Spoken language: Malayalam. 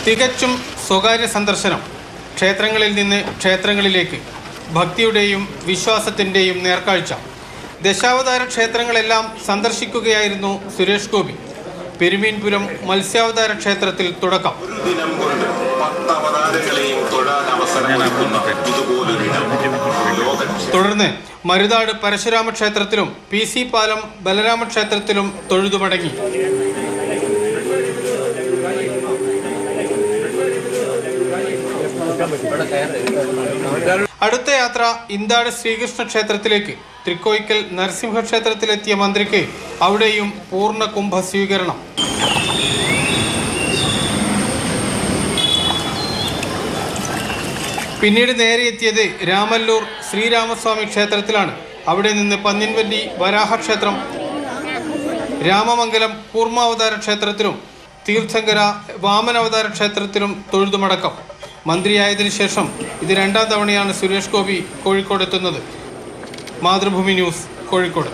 തികച്ചും സ്വകാര്യ സന്ദർശനം. ക്ഷേത്രങ്ങളിൽ നിന്ന് ക്ഷേത്രങ്ങളിലേക്ക് ഭക്തിയുടെയും വിശ്വാസത്തിൻ്റെയും നേർക്കാഴ്ച. ദശാവതാര ക്ഷേത്രങ്ങളെല്ലാം സന്ദർശിക്കുകയായിരുന്നു സുരേഷ് ഗോപി. പെരുമീൻപുരം മത്സ്യാവതാര ക്ഷേത്രത്തിൽ തുടക്കം. തുടർന്ന് മരുതാട് പരശുരാമ ക്ഷേത്രത്തിലും PC പാലം ബലരാമ ക്ഷേത്രത്തിലും തൊഴുതു മടങ്ങി. അടുത്ത യാത്ര ഇന്താട് ശ്രീകൃഷ്ണ ക്ഷേത്രത്തിലേക്ക്. തൃക്കോയിക്കൽ നരസിംഹ ക്ഷേത്രത്തിലെത്തിയ മന്ത്രിക്ക് അവിടെയും പൂർണ്ണ കുംഭ സ്വീകരണം. പിന്നീട് നേരെ എത്തിയത് രാമല്ലൂർ ശ്രീരാമസ്വാമി ക്ഷേത്രത്തിലാണ്. അവിടെ നിന്ന് പന്നിൻവല്ലി വരാഹ ക്ഷേത്രം, രാമമംഗലം കൂർമാവതാര ക്ഷേത്രത്തിലും തീർത്ഥങ്കര വാമനാവതാര ക്ഷേത്രത്തിലും തൊഴുതുമടക്കം. മന്ത്രിയായതിനു ശേഷം ഇത് രണ്ടാം തവണയാണ് സുരേഷ് ഗോപി കോഴിക്കോട് എത്തുന്നത്. മാതൃഭൂമി ന്യൂസ്, കോഴിക്കോട്.